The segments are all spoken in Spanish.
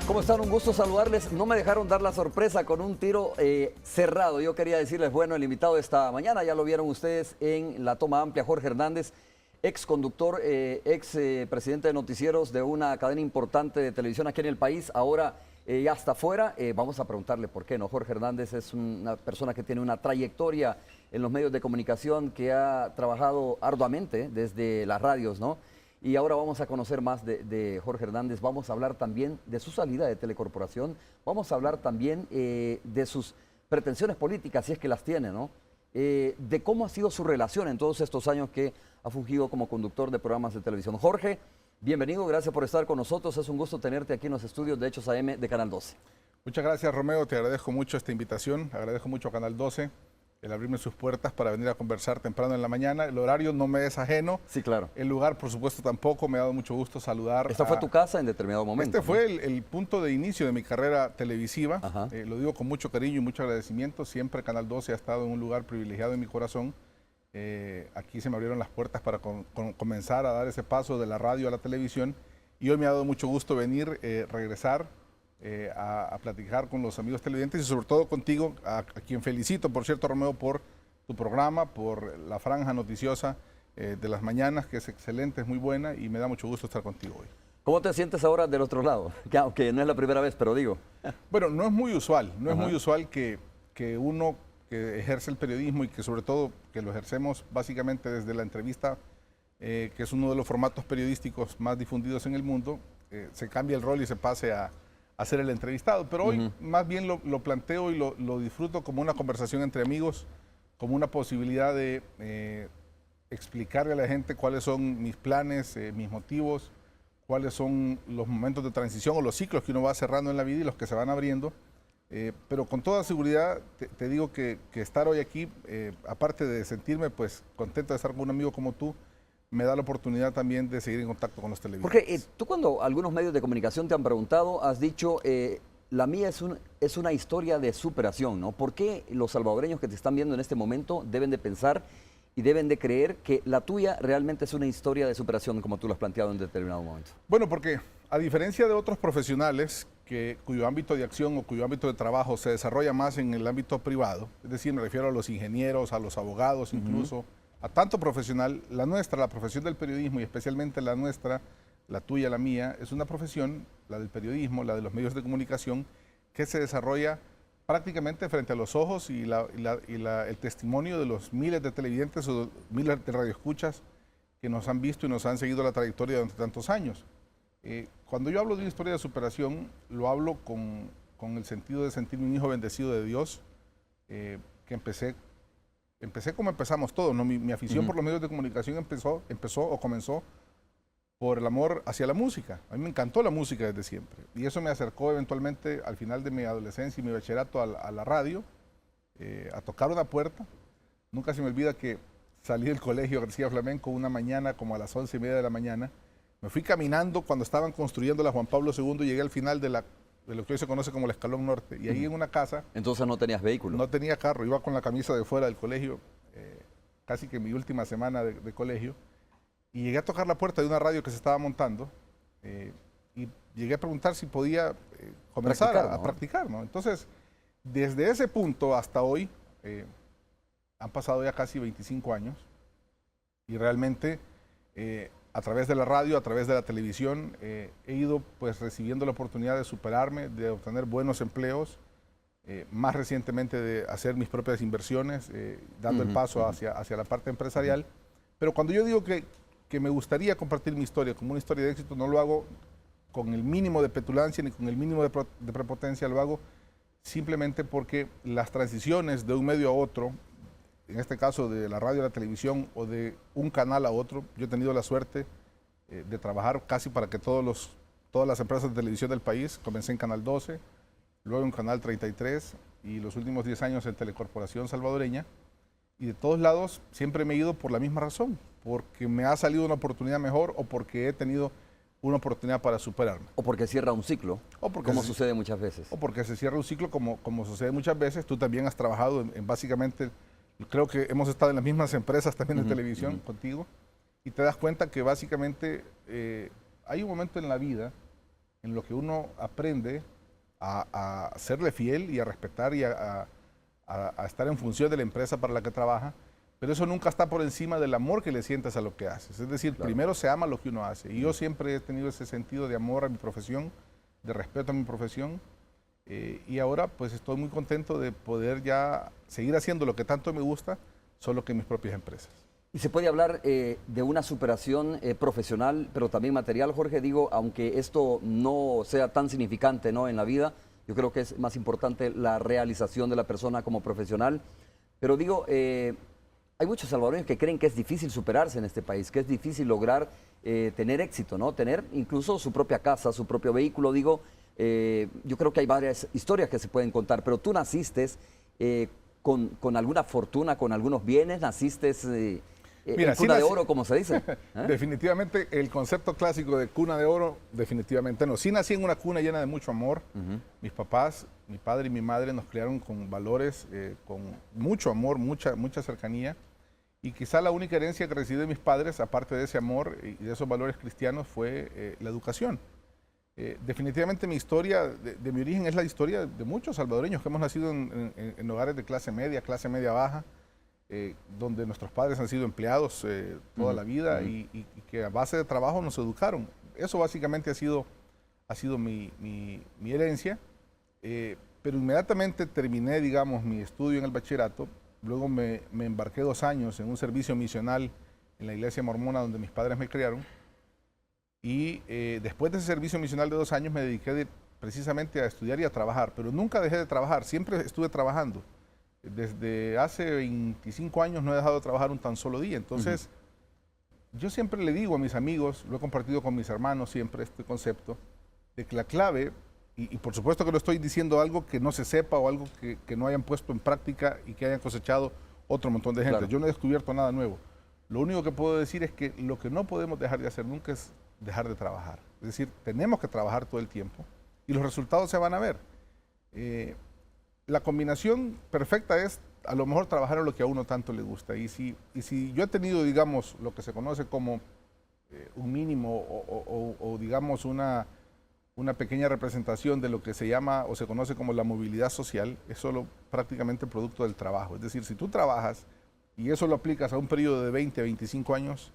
¿Cómo están? Un gusto saludarles. No me dejaron dar la sorpresa con un tiro cerrado. Yo quería decirles, bueno, el invitado de esta mañana, ya lo vieron ustedes en la toma amplia, Jorge Hernández, ex conductor, ex presidente de noticieros de una cadena importante de televisión aquí en el país, ahora ya está fuera. Vamos a preguntarle por qué no. Jorge Hernández es una persona que tiene una trayectoria en los medios de comunicación, que ha trabajado arduamente desde las radios, ¿no? Y ahora vamos a conocer más de Jorge Hernández. Vamos a hablar también de su salida de Telecorporación. Vamos a hablar también de sus pretensiones políticas, si es que las tiene, ¿no? De cómo ha sido su relación en todos estos años que ha fungido como conductor de programas de televisión. Jorge, bienvenido, gracias por estar con nosotros. Es un gusto tenerte aquí en los estudios de Hechos AM de Canal 12. Muchas gracias, Romeo. Te agradezco mucho esta invitación. Agradezco mucho a Canal 12 el abrirme sus puertas para venir a conversar temprano en la mañana. El horario no me es ajeno. Sí, claro. El lugar, por supuesto, tampoco. Me ha dado mucho gusto saludar. ¿Esta fue tu casa en determinado momento? Este fue el punto de inicio de mi carrera televisiva. Lo digo con mucho cariño y mucho agradecimiento. Siempre Canal 12 ha estado en un lugar privilegiado en mi corazón. Aquí se me abrieron las puertas para comenzar a dar ese paso de la radio a la televisión. Y hoy me ha dado mucho gusto venir, regresar, a platicar con los amigos televidentes y sobre todo contigo, a quien felicito, por cierto, Romeo, por tu programa, por la franja noticiosa de las mañanas, que es excelente, es muy buena y me da mucho gusto estar contigo hoy. ¿Cómo te sientes ahora del otro lado? Que aunque no es la primera vez, pero digo. Bueno, no es muy usual, no es muy usual que uno que ejerce el periodismo y que sobre todo que lo ejercemos básicamente desde la entrevista, que es uno de los formatos periodísticos más difundidos en el mundo, se cambie el rol y se pase a ser el entrevistado, pero hoy más bien lo planteo y lo disfruto como una conversación entre amigos, como una posibilidad de explicarle a la gente cuáles son mis planes, mis motivos, cuáles son los momentos de transición o los ciclos que uno va cerrando en la vida y los que se van abriendo. Pero con toda seguridad te digo que estar hoy aquí, aparte de sentirme pues contento de estar con un amigo como tú, me da la oportunidad también de seguir en contacto con los televidentes. Porque tú, cuando algunos medios de comunicación te han preguntado, has dicho, la mía es una historia de superación, ¿no? ¿Por qué los salvadoreños que te están viendo en este momento deben de pensar y deben de creer que la tuya realmente es una historia de superación, como tú lo has planteado en determinado momento? Bueno, porque a diferencia de otros profesionales cuyo ámbito de acción o cuyo ámbito de trabajo se desarrolla más en el ámbito privado, es decir, me refiero a los ingenieros, a los abogados incluso, a tanto profesional, la nuestra, la profesión del periodismo y especialmente la nuestra, la tuya, la mía, es una profesión, la del periodismo, la de los medios de comunicación, que se desarrolla prácticamente frente a los ojos y el testimonio de los miles de televidentes o miles de radioescuchas que nos han visto y nos han seguido la trayectoria durante tantos años. Cuando yo hablo de una historia de superación, lo hablo con el sentido de sentirme un hijo bendecido de Dios, que empecé como empezamos todos, ¿no? Mi afición por los medios de comunicación comenzó por el amor hacia la música. A mí me encantó la música desde siempre. Y eso me acercó eventualmente al final de mi adolescencia y mi bachillerato a la radio, a tocar una puerta. Nunca se me olvida que salí del colegio García Flamenco una mañana como a las 11:30 de la mañana. Me fui caminando cuando estaban construyendo la Juan Pablo II y llegué al final de lo que hoy se conoce como el Escalón Norte. Y ahí en una casa... Entonces no tenías vehículo. No tenía carro, iba con la camisa de fuera del colegio, casi que mi última semana de colegio. Y llegué a tocar la puerta de una radio que se estaba montando y llegué a preguntar si podía comenzar a practicar, ¿no? Entonces, desde ese punto hasta hoy, han pasado ya casi 25 años y realmente... a través de la radio, a través de la televisión, he ido pues recibiendo la oportunidad de superarme, de obtener buenos empleos, más recientemente de hacer mis propias inversiones, dando el paso hacia la parte empresarial. Pero cuando yo digo que me gustaría compartir mi historia como una historia de éxito, no lo hago con el mínimo de petulancia ni con el mínimo de prepotencia, lo hago simplemente porque las transiciones de un medio a otro, en este caso de la radio a la televisión o de un canal a otro, yo he tenido la suerte de trabajar casi para que todas las empresas de televisión del país. Comencé en Canal 12, luego en Canal 33 y los últimos 10 años en Telecorporación Salvadoreña. Y de todos lados siempre me he ido por la misma razón, porque me ha salido una oportunidad mejor o porque he tenido una oportunidad para superarme. O porque cierra un ciclo, como sucede muchas veces. O porque se cierra un ciclo como sucede muchas veces. Tú también has trabajado en básicamente... Creo que hemos estado en las mismas empresas también de televisión contigo y te das cuenta que básicamente hay un momento en la vida en lo que uno aprende a serle fiel y a respetar y a estar en función de la empresa para la que trabaja, pero eso nunca está por encima del amor que le sientas a lo que haces. Es decir, Claro. primero se ama lo que uno hace. Y yo siempre he tenido ese sentido de amor a mi profesión, de respeto a mi profesión, y ahora pues estoy muy contento de poder ya seguir haciendo lo que tanto me gusta, solo que en mis propias empresas. Y se puede hablar de una superación profesional, pero también material, Jorge. Digo, aunque esto no sea tan significante, ¿no?, en la vida, yo creo que es más importante la realización de la persona como profesional. Pero digo, hay muchos salvadoreños que creen que es difícil superarse en este país, que es difícil lograr tener éxito, ¿no? Tener incluso su propia casa, su propio vehículo. Digo, yo creo que hay varias historias que se pueden contar, pero tú naciste con alguna fortuna, con algunos bienes, naciste Mira, en cuna sí de oro, como se dice. Definitivamente el concepto clásico de cuna de oro, definitivamente no. Sí nací en una cuna llena de mucho amor. Mis papás, mi padre y mi madre nos criaron con valores, con mucho amor, mucha cercanía. Y quizá la única herencia que recibí de mis padres, aparte de ese amor y de esos valores cristianos, fue la educación. Definitivamente mi historia de mi origen es la historia de muchos salvadoreños que hemos nacido en hogares de clase media baja, donde nuestros padres han sido empleados toda la vida y que a base de trabajo nos educaron. Eso básicamente ha sido mi herencia, pero inmediatamente terminé, digamos, mi estudio en el bachillerato. Luego me embarqué 2 años en un servicio misional en la iglesia mormona donde mis padres me criaron. Y después de ese servicio misional de 2 años me dediqué precisamente a estudiar y a trabajar, pero nunca dejé de trabajar, siempre estuve trabajando. Desde hace 25 años no he dejado de trabajar un tan solo día. Entonces, yo siempre le digo a mis amigos, lo he compartido con mis hermanos siempre este concepto, de que la clave, y por supuesto que no estoy diciendo algo que no se sepa o algo que no hayan puesto en práctica y que hayan cosechado otro montón de gente. Claro. Yo no he descubierto nada nuevo. Lo único que puedo decir es que lo que no podemos dejar de hacer nunca es dejar de trabajar. Es decir, tenemos que trabajar todo el tiempo y los resultados se van a ver. La combinación perfecta es a lo mejor trabajar en lo que a uno tanto le gusta. Y si yo he tenido, digamos, lo que se conoce como un mínimo o digamos una pequeña representación de lo que se llama o se conoce como la movilidad social, es solo prácticamente producto del trabajo. Es decir, si tú trabajas y eso lo aplicas a un periodo de 20 a 25 años,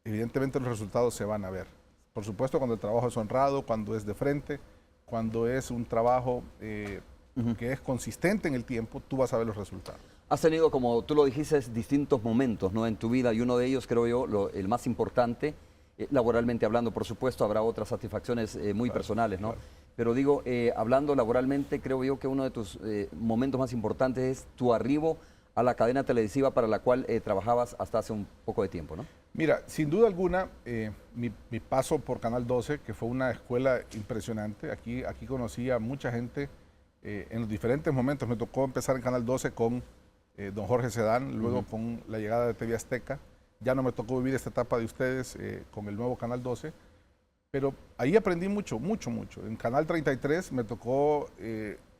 evidentemente los resultados se van a ver. Por supuesto, cuando el trabajo es honrado, cuando es de frente, cuando es un trabajo que es consistente en el tiempo, tú vas a ver los resultados. Has tenido, como tú lo dijiste, distintos momentos, ¿no?, en tu vida, y uno de ellos, creo yo, el más importante, laboralmente hablando, por supuesto, habrá otras satisfacciones muy personales, ¿no? Claro. Pero digo, hablando laboralmente, creo yo que uno de tus momentos más importantes es tu arribo a la cadena televisiva para la cual trabajabas hasta hace un poco de tiempo, ¿no? Mira, sin duda alguna, mi paso por Canal 12, que fue una escuela impresionante, aquí conocí a mucha gente en los diferentes momentos. Me tocó empezar en Canal 12 con don Jorge Sedán, luego con la llegada de TV Azteca. Ya no me tocó vivir esta etapa de ustedes con el nuevo Canal 12, pero ahí aprendí mucho. En Canal 33 me tocó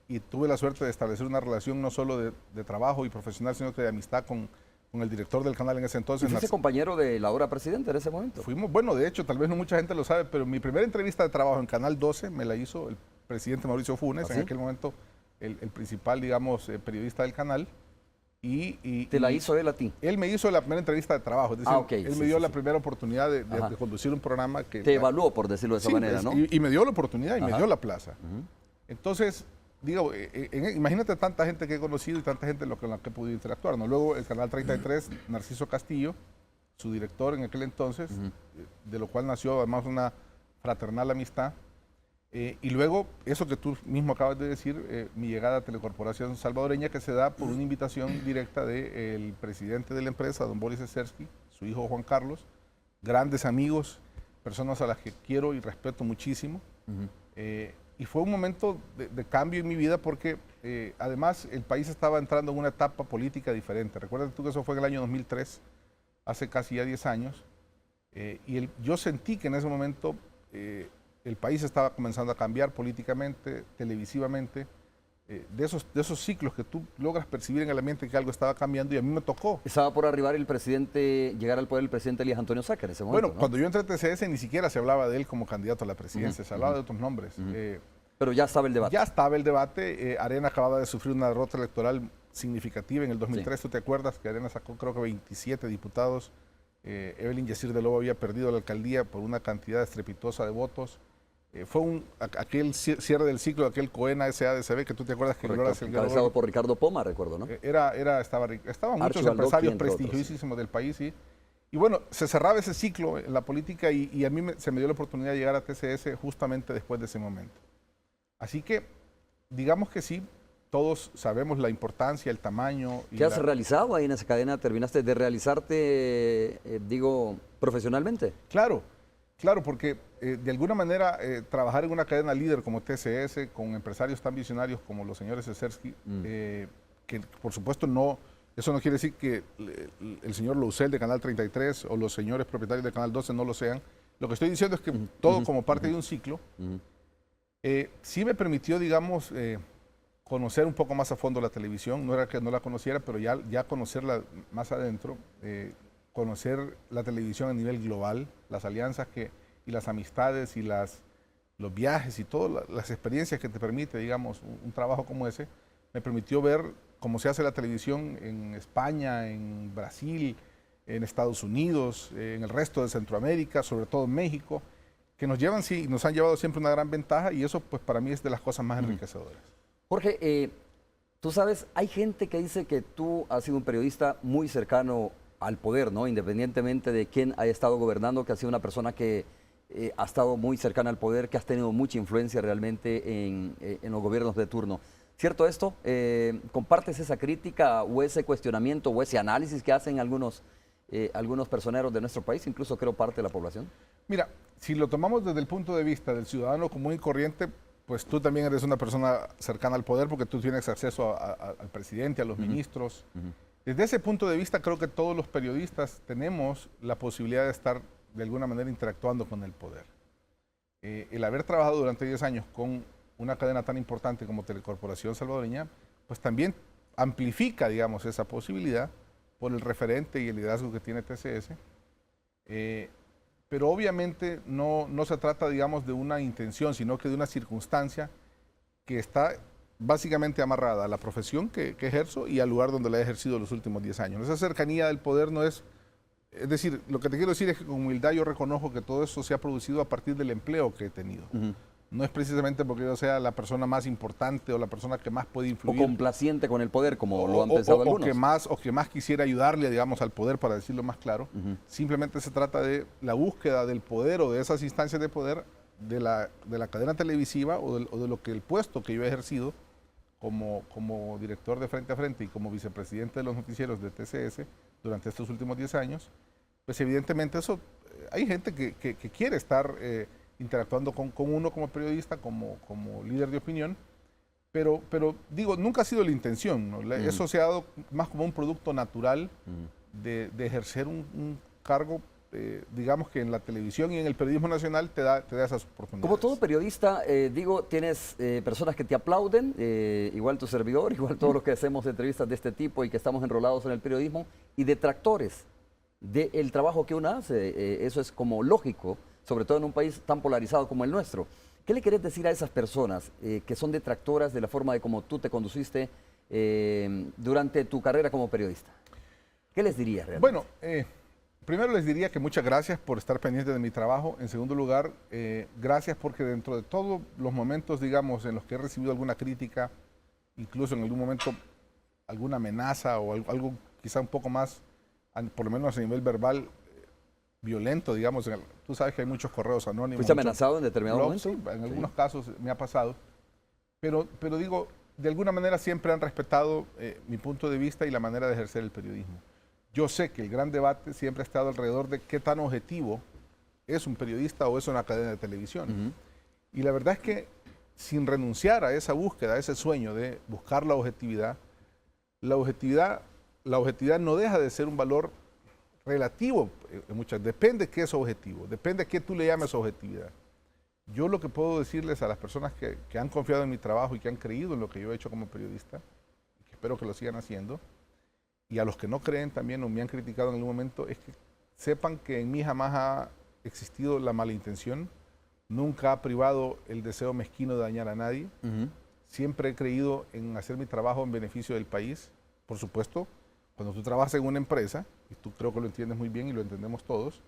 y tuve la suerte de establecer una relación no solo de trabajo y profesional, sino que de amistad con el director del canal en ese entonces. ¿Y fuiste compañero de la hora presidente en ese momento? Fuimos, bueno, de hecho, tal vez no mucha gente lo sabe, pero mi primera entrevista de trabajo en Canal 12 me la hizo el presidente Mauricio Funes, ¿Ah, sí? en aquel momento el principal, digamos, periodista del canal. ¿Te la hizo él a ti? Él me hizo la primera entrevista de trabajo, es decir, okay, él me dio la primera oportunidad de conducir un programa que... Te evaluó, por decirlo de esa manera, ¿no? Y me dio la oportunidad y me dio la plaza. Entonces, digo, imagínate tanta gente que he conocido y tanta gente con la que he podido interactuar, ¿no? Luego el Canal 33, Narciso Castillo, su director en aquel entonces, de lo cual nació además una fraternal amistad. Y luego, eso que tú mismo acabas de decir, mi llegada a Telecorporación Salvadoreña, que se da por una invitación directa del presidente de la empresa, don Boris Ezersky, su hijo Juan Carlos, grandes amigos, personas a las que quiero y respeto muchísimo. Y fue un momento de cambio en mi vida porque además el país estaba entrando en una etapa política diferente. Recuerda tú que eso fue en el año 2003, hace casi ya 10 años. Yo sentí que en ese momento el país estaba comenzando a cambiar políticamente, televisivamente, de esos ciclos que tú logras percibir en el ambiente que algo estaba cambiando y a mí me tocó. Estaba por arribar el presidente, llegar al poder el presidente Elías Antonio Saca en ese momento, Bueno, ¿no? cuando yo entré a TCS ni siquiera se hablaba de él como candidato a la presidencia, se hablaba de otros nombres. Pero ya estaba el debate. Ya estaba el debate, Arena acababa de sufrir una derrota electoral significativa en el 2003, ¿tú te acuerdas? Que Arena sacó creo que 27 diputados, Evelyn Yacir de Lobo había perdido la alcaldía por una cantidad estrepitosa de votos. Fue aquel cierre del ciclo de aquel COENA SADCB que tú te acuerdas que encabezado por Ricardo Poma, recuerdo, ¿no? Estaban muchos empresarios prestigiosísimos del país, sí. Y bueno, se cerraba ese ciclo en la política y a mí se me dio la oportunidad de llegar a TCS justamente después de ese momento. Así que, digamos que sí, todos sabemos la importancia, el tamaño. ¿Qué has realizado ahí en esa cadena? ¿Terminaste de realizarte, profesionalmente? Claro, porque de alguna manera trabajar en una cadena líder como TCS, con empresarios tan visionarios como los señores Ezersky, que por supuesto no, eso no quiere decir que el señor Lousel de Canal 33 o los señores propietarios de Canal 12 no lo sean. Lo que estoy diciendo es que todo como parte de un ciclo, sí me permitió, digamos, conocer un poco más a fondo la televisión. No era que no la conociera, pero ya conocerla más adentro, conocer la televisión a nivel global, las alianzas y las amistades y los viajes y todas las experiencias que te permite, digamos, un trabajo como ese, me permitió ver cómo se hace la televisión en España, en Brasil, en Estados Unidos, en el resto de Centroamérica, sobre todo en México, que nos han llevado siempre una gran ventaja y eso pues para mí es de las cosas más enriquecedoras. Jorge, tú sabes, hay gente que dice que tú has sido un periodista muy cercano al poder, ¿no? Independientemente de quién haya estado gobernando, que has sido una persona que ha estado muy cercana al poder, que has tenido mucha influencia realmente en los gobiernos de turno. ¿Cierto esto? ¿Compartes esa crítica o ese cuestionamiento o ese análisis que hacen algunos personeros de nuestro país, incluso creo parte de la población? Mira, si lo tomamos desde el punto de vista del ciudadano común y corriente, pues tú también eres una persona cercana al poder porque tú tienes acceso al presidente, a los ministros. Desde ese punto de vista creo que todos los periodistas tenemos la posibilidad de estar de alguna manera interactuando con el poder. El haber trabajado durante 10 años con una cadena tan importante como Telecorporación Salvadoreña, pues también amplifica, digamos, esa posibilidad por el referente y el liderazgo que tiene TCS. Pero obviamente no se trata, digamos, de una intención, sino que de una circunstancia que está básicamente amarrada a la profesión que ejerzo y al lugar donde la he ejercido los últimos 10 años. Esa cercanía del poder no es... Es decir, lo que te quiero decir es que con humildad yo reconozco que todo eso se ha producido a partir del empleo que he tenido. No es precisamente porque yo sea la persona más importante o la persona que más puede influir. O complaciente con el poder, como lo han pensado algunos. O que más quisiera ayudarle, digamos, al poder, para decirlo más claro. Simplemente se trata de la búsqueda del poder o de esas instancias de poder de la cadena televisiva o de lo que el puesto que yo he ejercido como director de Frente a Frente y como vicepresidente de los noticieros de TCS durante estos últimos 10 años, pues evidentemente eso, hay gente que quiere estar interactuando con uno como periodista, como líder de opinión, pero digo, nunca ha sido la intención, ¿no? Eso se ha dado más como un producto natural de ejercer un cargo, digamos que en la televisión y en el periodismo nacional te da esas oportunidades. Como todo periodista, digo, tienes personas que te aplauden, igual tu servidor, igual todos los que hacemos entrevistas de este tipo y que estamos enrolados en el periodismo, y detractores del trabajo que uno hace. Eso es como lógico, sobre todo en un país tan polarizado como el nuestro. ¿Qué le querés decir a esas personas que son detractoras de la forma de cómo tú te conduciste durante tu carrera como periodista? ¿Qué les dirías realmente? Bueno, primero les diría que muchas gracias por estar pendientes de mi trabajo. En segundo lugar, gracias porque dentro de todos los momentos, digamos, en los que he recibido alguna crítica, incluso en algún momento alguna amenaza o algo quizá un poco más, por lo menos a nivel verbal, violento, digamos. Tú sabes que hay muchos correos anónimos. ¿Fuiste amenazado en determinado momento? Sí, en algunos casos me ha pasado. Pero digo, de alguna manera siempre han respetado mi punto de vista y la manera de ejercer el periodismo. Yo sé que el gran debate siempre ha estado alrededor de qué tan objetivo es un periodista o es una cadena de televisión. Y la verdad es que sin renunciar a esa búsqueda, a ese sueño de buscar la objetividad no deja de ser un valor relativo. Depende qué es objetivo, depende qué tú le llames objetividad. Yo lo que puedo decirles a las personas que han confiado en mi trabajo y que han creído en lo que yo he hecho como periodista, que espero que lo sigan haciendo, y a los que no creen también o me han criticado en algún momento, es que sepan que en mí jamás ha existido la mala intención, nunca ha privado el deseo mezquino de dañar a nadie. Siempre he creído en hacer mi trabajo en beneficio del país. Por supuesto, cuando tú trabajas en una empresa, y tú creo que lo entiendes muy bien y lo entendemos todos,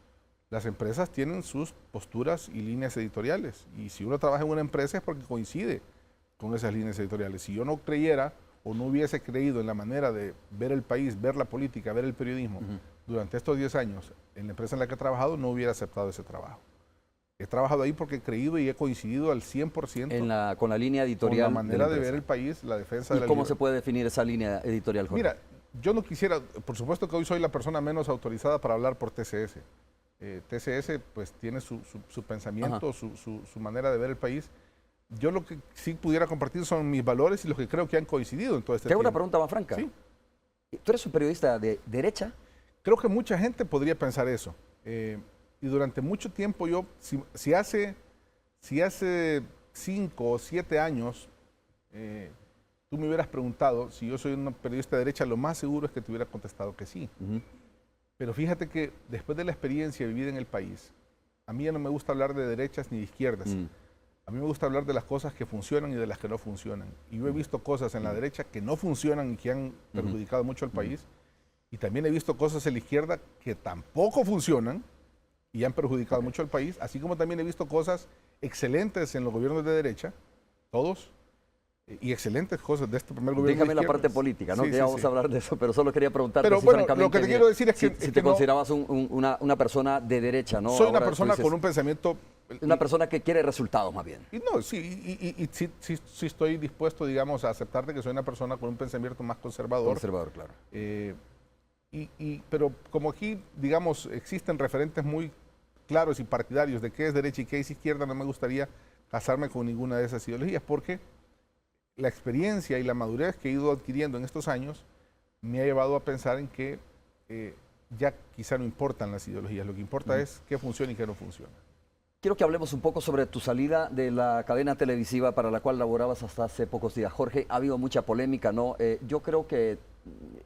las empresas tienen sus posturas y líneas editoriales. Y si uno trabaja en una empresa es porque coincide con esas líneas editoriales. Si yo no creyera o no hubiese creído en la manera de ver el país, ver la política, ver el periodismo durante estos 10 años en la empresa en la que he trabajado, no hubiera aceptado ese trabajo. He trabajado ahí porque he creído y he coincidido al 100% con la línea editorial. Con la manera de ver el país, la defensa de la ¿Y cómo se puede definir esa línea editorial, Jorge? Mira, yo no quisiera, por supuesto que hoy soy la persona menos autorizada para hablar por TCS. TCS pues tiene su pensamiento, su manera de ver el país. Yo lo que sí pudiera compartir son mis valores y los que creo que han coincidido en todo este tiempo. Te hago una pregunta más franca. Sí. ¿Tú eres un periodista de derecha? Creo que mucha gente podría pensar eso. Y durante mucho tiempo yo, si hace 5 o 7 años tú me hubieras preguntado si yo soy un periodista de derecha, lo más seguro es que te hubiera contestado que sí. Pero fíjate que después de la experiencia vivida en el país, a mí ya no me gusta hablar de derechas ni de izquierdas. A mí me gusta hablar de las cosas que funcionan y de las que no funcionan. Y yo he visto cosas en la derecha que no funcionan y que han perjudicado mucho al país. Y también he visto cosas en la izquierda que tampoco funcionan y han perjudicado mucho al país. Así como también he visto cosas excelentes en los gobiernos de derecha, todos, y excelentes cosas de este primer gobierno. Déjame la parte política, ¿no? Sí, que ya vamos a hablar de eso, pero solo quería preguntarte pero si bueno, francamente lo que te quiero decir es que, si te considerabas una persona de derecha, ¿no? Soy una Ahora persona con un pensamiento... Una persona que quiere resultados, más bien. Y no, sí, sí estoy dispuesto, digamos, a aceptarte que soy una persona con un pensamiento más conservador. Conservador, claro. Pero como aquí, digamos, existen referentes muy claros y partidarios de qué es derecha y qué es izquierda, no me gustaría casarme con ninguna de esas ideologías, porque la experiencia y la madurez que he ido adquiriendo en estos años me ha llevado a pensar en que ya quizá no importan las ideologías, lo que importa es qué funciona y qué no funciona. Quiero que hablemos un poco sobre tu salida de la cadena televisiva para la cual laborabas hasta hace pocos días. Jorge, ha habido mucha polémica, ¿no? Yo creo que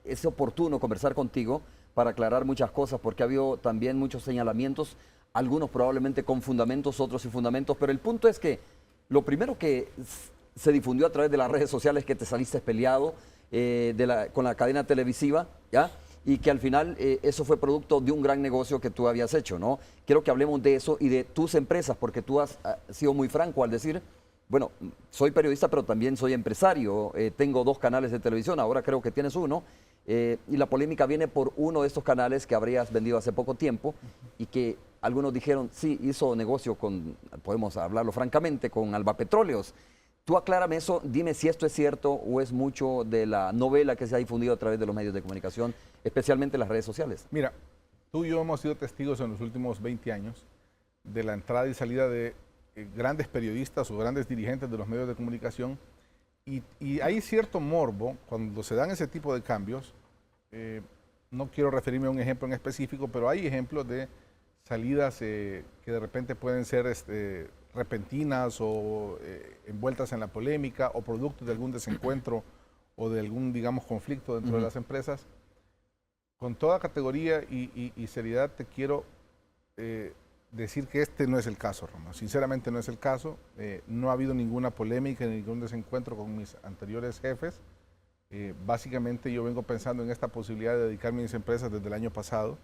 es oportuno conversar contigo para aclarar muchas cosas, porque ha habido también muchos señalamientos, algunos probablemente con fundamentos, otros sin fundamentos, pero el punto es que lo primero que se difundió a través de las redes sociales que te saliste peleado con la cadena televisiva, ¿ya? Y que al final eso fue producto de un gran negocio que tú habías hecho, ¿no? Quiero que hablemos de eso y de tus empresas, porque tú has sido muy franco al decir, bueno, soy periodista, pero también soy empresario, tengo 2 canales de televisión, ahora creo que tienes uno, y la polémica viene por uno de estos canales que habrías vendido hace poco tiempo y que algunos dijeron, sí, hizo negocio con, podemos hablarlo francamente, con Alba Petróleos. Tú aclárame eso, dime si esto es cierto o es mucho de la novela que se ha difundido a través de los medios de comunicación, especialmente las redes sociales. Mira, tú y yo hemos sido testigos en los últimos 20 años de la entrada y salida de grandes periodistas o grandes dirigentes de los medios de comunicación y hay cierto morbo cuando se dan ese tipo de cambios. No quiero referirme a un ejemplo en específico, pero hay ejemplos de salidas que de repente pueden ser repentinas o envueltas en la polémica o producto de algún desencuentro o de algún, digamos, conflicto dentro de las empresas. Con toda categoría y seriedad te quiero decir que este no es el caso, Román. Sinceramente no es el caso. No ha habido ninguna polémica ni ningún desencuentro con mis anteriores jefes. Básicamente yo vengo pensando en esta posibilidad de dedicarme a mis empresas desde el año pasado.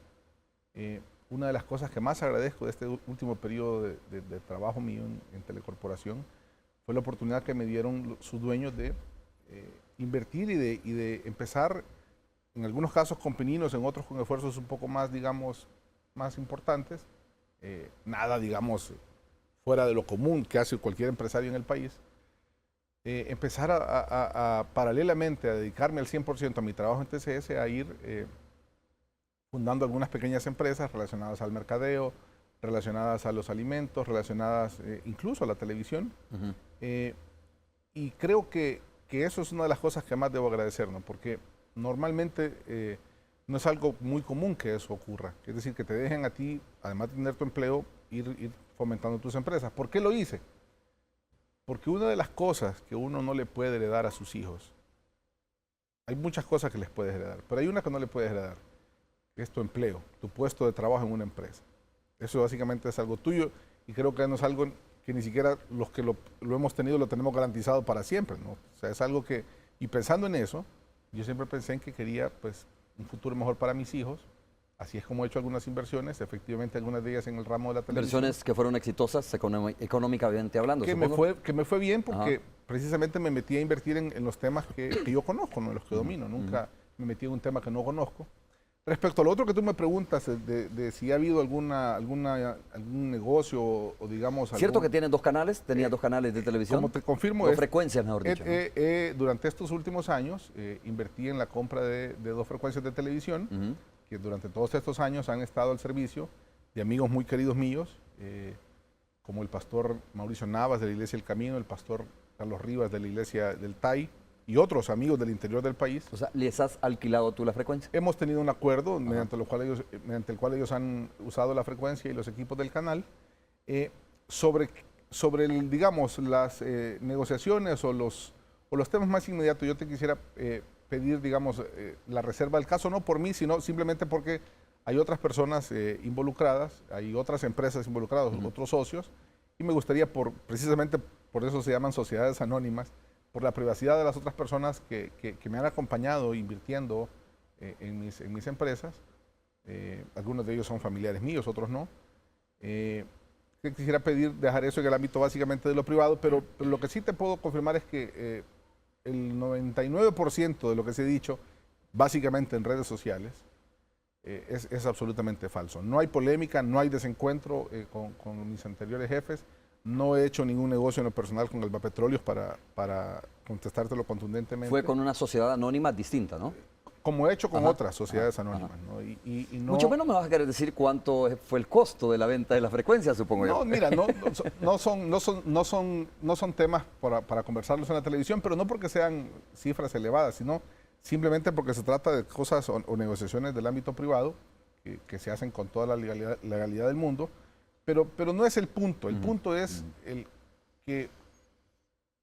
Una de las cosas que más agradezco de este último periodo de trabajo mío en Telecorporación fue la oportunidad que me dieron sus dueños de invertir y de empezar, en algunos casos con pininos, en otros con esfuerzos un poco más, digamos, más importantes. Nada, digamos, fuera de lo común que hace cualquier empresario en el país. Empezar paralelamente a dedicarme al 100% a mi trabajo en TCS, a ir fundando algunas pequeñas empresas relacionadas al mercadeo, relacionadas a los alimentos, relacionadas incluso a la televisión. Y creo que eso es una de las cosas que más debo agradecer, ¿no? Porque normalmente no es algo muy común que eso ocurra. Es decir, que te dejen a ti, además de tener tu empleo, ir fomentando tus empresas. ¿Por qué lo hice? Porque una de las cosas que uno no le puede heredar a sus hijos, hay muchas cosas que les puedes heredar, pero hay una que no le puedes heredar, que es tu empleo, tu puesto de trabajo en una empresa. Eso básicamente es algo tuyo y creo que no es algo que ni siquiera los que lo hemos tenido lo tenemos garantizado para siempre, ¿no? O sea, es algo que, y pensando en eso, yo siempre pensé en que quería pues un futuro mejor para mis hijos. Así es como he hecho algunas inversiones, efectivamente algunas de ellas en el ramo de la televisión. Inversiones que fueron exitosas económicamente hablando, que supongo. me fue bien porque precisamente me metí a invertir en los temas que yo conozco, no en los que domino. Nunca me metí en un tema que no conozco. Respecto a lo otro que tú me preguntas, de si ha habido algún negocio o digamos... ¿Cierto que tienen dos canales? ¿Tenía dos canales de televisión? Como te confirmo... Dos frecuencias, mejor dicho. Durante estos últimos años invertí en la compra de dos frecuencias de televisión, que durante todos estos años han estado al servicio de amigos muy queridos míos, como el pastor Mauricio Navas de la Iglesia El Camino, el pastor Carlos Rivas de la Iglesia del TAI, y otros amigos del interior del país. O sea, ¿les has alquilado tú la frecuencia? Hemos tenido un acuerdo mediante el cual ellos han usado la frecuencia y los equipos del canal sobre digamos, las negociaciones o los temas más inmediatos. Yo te quisiera pedir, digamos, la reserva del caso, no por mí, sino simplemente porque hay otras personas involucradas, hay otras empresas involucradas, otros socios, y me gustaría, precisamente por eso se llaman sociedades anónimas, por la privacidad de las otras personas que me han acompañado invirtiendo en mis empresas. Algunos de ellos son familiares míos, otros no. Quisiera dejar eso en el ámbito básicamente de lo privado, pero lo que sí te puedo confirmar es que el 99% de lo que se ha dicho, básicamente en redes sociales, es absolutamente falso. No hay polémica, no hay desencuentro con mis anteriores jefes. No he hecho ningún negocio en lo personal con Albapetróleos para contestártelo contundentemente. Fue con una sociedad anónima distinta, ¿no? Como he hecho con otras sociedades anónimas. ¿No? Y no, mucho menos me vas a querer decir cuánto fue el costo de la venta de la frecuencia, supongo yo. No, mira, no son temas para conversarlos en la televisión, pero no porque sean cifras elevadas, sino simplemente porque se trata de cosas o negociaciones del ámbito privado que se hacen con toda la legalidad del mundo. Pero no es el punto. El punto es que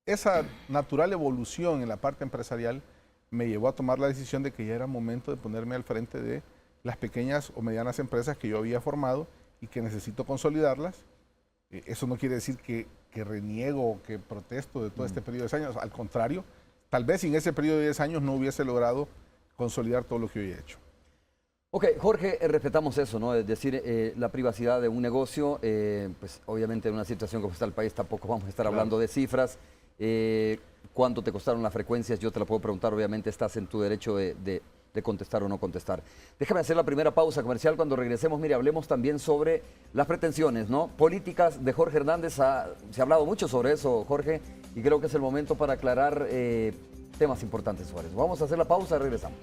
esa natural evolución en la parte empresarial me llevó a tomar la decisión de que ya era momento de ponerme al frente de las pequeñas o medianas empresas que yo había formado y que necesito consolidarlas. Eso no quiere decir que reniego o que protesto de todo este periodo de 10 años. Al contrario, tal vez en ese periodo de 10 años no hubiese logrado consolidar todo lo que hoy he hecho. Ok, Jorge, respetamos eso, ¿no? Es decir, la privacidad de un negocio, pues obviamente en una situación como está el país tampoco vamos a estar hablando de cifras. ¿Cuánto te costaron las frecuencias? Yo te la puedo preguntar, obviamente estás en tu derecho de contestar o no contestar. Déjame hacer la primera pausa comercial. Cuando regresemos, mire, hablemos también sobre las pretensiones, ¿no? Políticas de Jorge Hernández. Se ha hablado mucho sobre eso, Jorge, y creo que es el momento para aclarar temas importantes sobre eso. Vamos a hacer la pausa, regresamos.